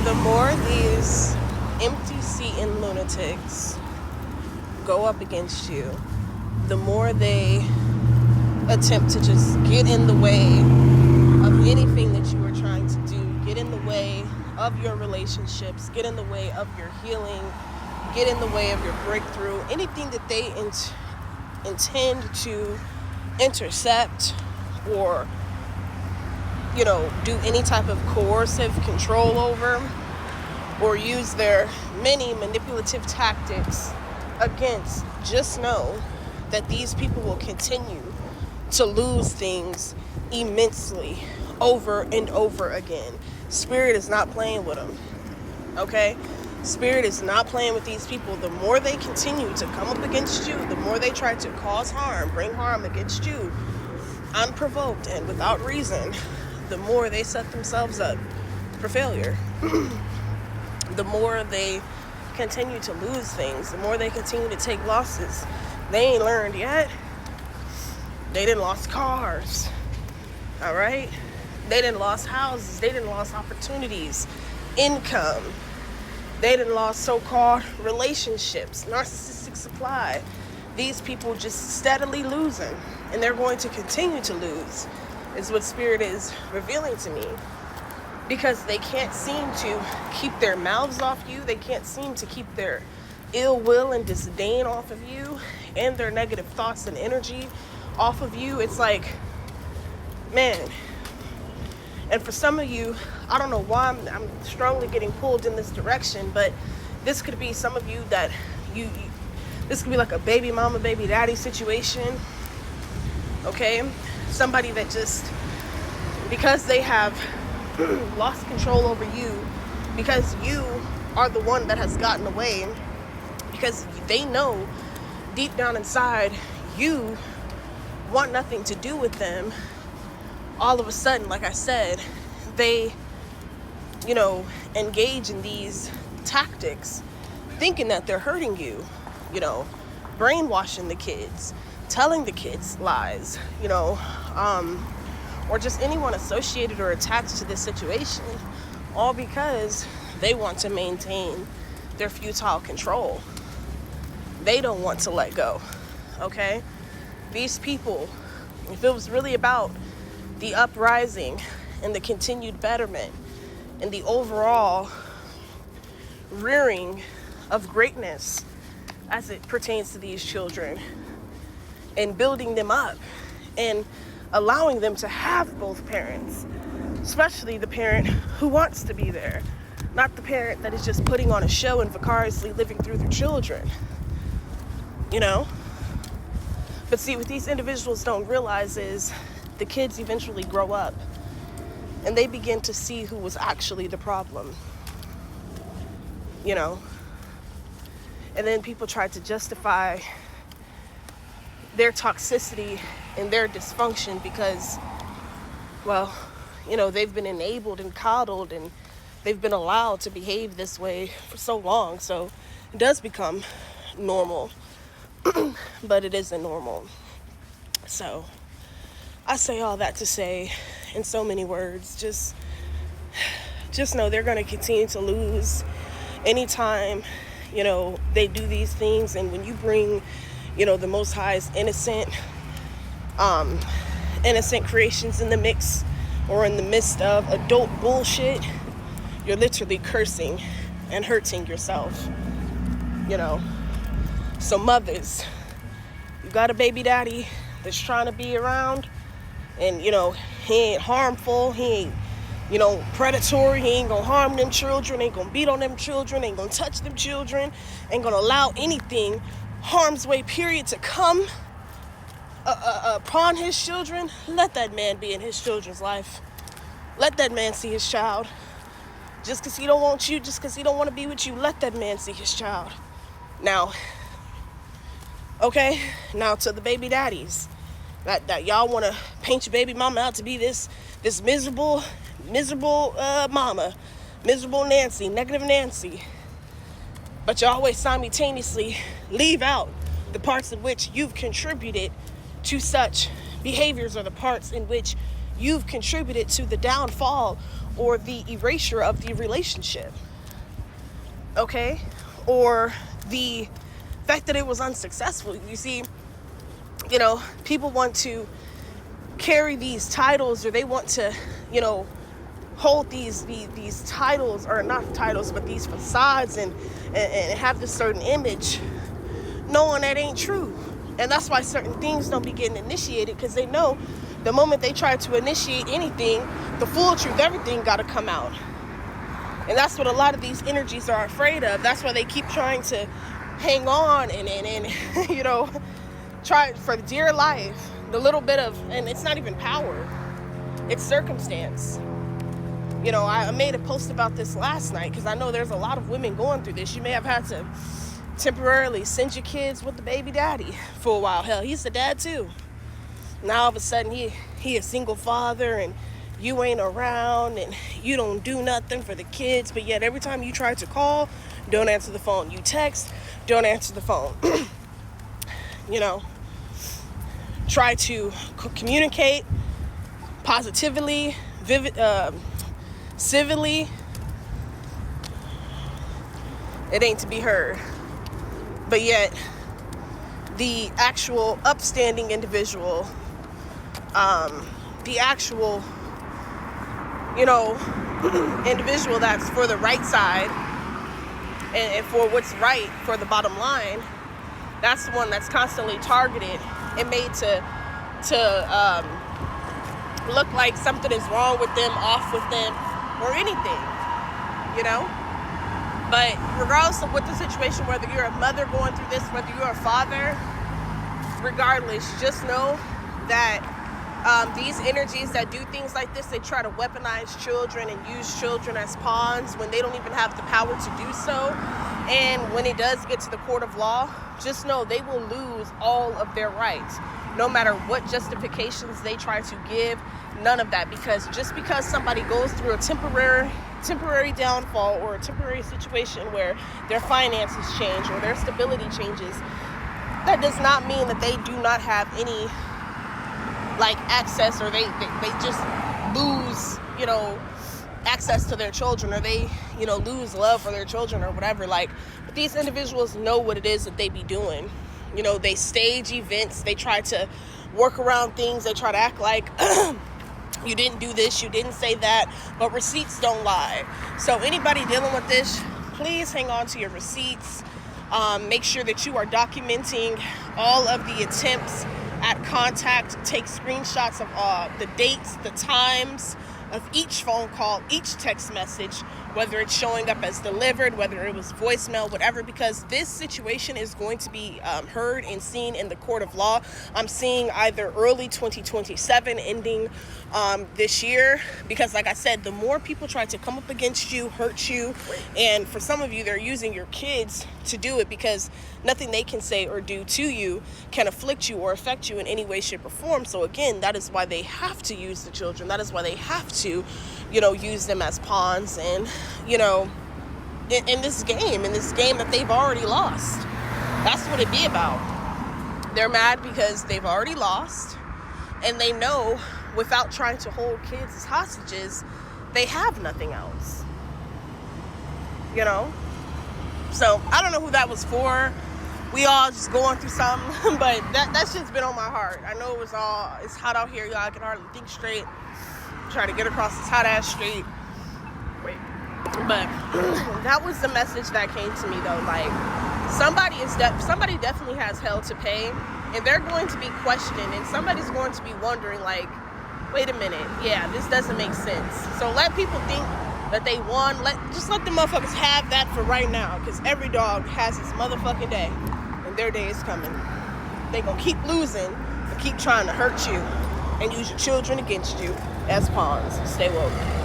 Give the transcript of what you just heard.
The more these empty seating lunatics go up against you, the more they attempt to just get in the way of anything that you are trying to do, get in the way of your relationships, get in the way of your healing, get in the way of your breakthrough, anything that they intend to intercept or do any type of coercive control over, or use their many manipulative tactics against, just know that these people will continue to lose things immensely over and over again. Spirit is not playing with them, okay? Spirit is not playing with these people. The more they continue to come up against you, the more they try to cause harm, bring harm against you, unprovoked and without reason, the more they set themselves up for failure. The more they continue to lose things, the more they continue to take losses. They ain't learned yet. They didn't lost cars, all right? They didn't lost houses. They didn't lost opportunities, income. They didn't lost so-called relationships, narcissistic supply. These people just steadily losing, and they're going to continue to lose, is what Spirit is revealing to me. Because they can't seem to keep their mouths off you. They can't seem to keep their ill will and disdain off of you, and their negative thoughts and energy off of you. It's like, man. And for some of you, I don't know why I'm strongly getting pulled in this direction, but this could be some of you that this could be like a baby mama, baby daddy situation. Okay? Somebody that just, because they have lost control over you, because you are the one that has gotten away, because they know deep down inside you want nothing to do with them, all of a sudden, like I said, they, engage in these tactics thinking that they're hurting you, brainwashing the kids, telling the kids lies, or just anyone associated or attached to this situation, all because they want to maintain their futile control. They don't want to let go, okay? These people, if it was really about the uprising and the continued betterment and the overall rearing of greatness as it pertains to these children, and building them up and allowing them to have both parents, especially the parent who wants to be there, not the parent that is just putting on a show and vicariously living through their children, But see, what these individuals don't realize is the kids eventually grow up and they begin to see who was actually the problem, And then people try to justify their toxicity and their dysfunction because, they've been enabled and coddled and they've been allowed to behave this way for so long. So it does become normal, but it isn't normal. So I say all that to say, in so many words, just know they're going to continue to lose anytime, they do these things. And when you bring, the Most High's innocent creations in the mix, or in the midst of adult bullshit, you're literally cursing and hurting yourself, So mothers, you got a baby daddy that's trying to be around, and, he ain't harmful, he ain't, predatory, he ain't gonna harm them children, ain't gonna beat on them children, ain't gonna touch them children, ain't gonna allow anything harm's way, period, to come upon his children. Let that man be in his children's life. Let that man see his child. Just because he don't want you, just because he don't want to be with you, let that man see his child. Now, to the baby daddies that y'all want to paint your baby mama out to be this miserable mama, miserable Nancy, negative Nancy, but you always simultaneously leave out the parts in which you've contributed to such behaviors, or the parts in which you've contributed to the downfall or the erasure of the relationship, okay? Or the fact that it was unsuccessful. You see, you know, people want to carry these titles, or they want to, you know, hold these titles, or not titles, but these facades, and have this certain image, knowing that ain't true. And that's why certain things don't be getting initiated, because they know the moment they try to initiate anything, the full truth, everything got to come out. And that's what a lot of these energies are afraid of. That's why they keep trying to hang on and you know, try for dear life, the little bit of, and it's not even power, it's circumstance. You know, I made a post about this last night, because I know there's a lot of women going through this. You may have had to temporarily send your kids with the baby daddy for a while. Hell, he's the dad too. Now all of a sudden he a single father, and you ain't around, and you don't do nothing for the kids, but yet every time you try to call, don't answer the phone. You text, don't answer the phone. You know, try to communicate positively, civilly, it ain't to be heard. But yet the actual upstanding individual, the actual, you know, individual that's for the right side, and for what's right, for the bottom line, that's the one that's constantly targeted and made to look like something is wrong with them, off with them, or anything, you know. But regardless of what the situation, whether you're a mother going through this, whether you're a father, regardless, just know that these energies that do things like this, they try to weaponize children and use children as pawns when they don't even have the power to do so. And when it does get to the court of law, just know they will lose all of their rights, no matter what justifications they try to give. None of that, because just because somebody goes through a temporary downfall, or a temporary situation where their finances change or their stability changes, that does not mean that they do not have any like access, or they just lose, you know, access to their children, or they, you know, lose love for their children or whatever. Like, but these individuals know what it is that they be doing. You know, they stage events, they try to work around things, they try to act like you didn't do this, you didn't say that, but receipts don't lie. So anybody dealing with this, please hang on to your receipts. Make sure that you are documenting all of the attempts at contact. Take screenshots of the dates, the times of each phone call, each text message, whether it's showing up as delivered, whether it was voicemail, whatever, because this situation is going to be heard and seen in the court of law. I'm seeing either early 2027, ending this year, because like I said, the more people try to come up against you, hurt you, and for some of you, they're using your kids to do it, because nothing they can say or do to you can afflict you or affect you in any way, shape, or form. So again, that is why they have to use the children. That is why they have to, you know, use them as pawns, and, you know, in this game that they've already lost. That's what it be about. They're mad because they've already lost, and they know without trying to hold kids as hostages, they have nothing else, you know. So I don't know who that was for. We all just going through something, but that shit's been on my heart. I know it's hot out here, y'all. I can hardly think straight. Try to get across this hot ass street. But that was the message that came to me, though. Like, somebody definitely has hell to pay, and they're going to be questioned, and somebody's going to be wondering, like, wait a minute, yeah, this doesn't make sense. So let people think that they won. Just let the motherfuckers have that for right now, because every dog has its motherfucking day, and their day is coming. They gonna keep losing, but keep trying to hurt you and use your children against you as pawns. Stay woke.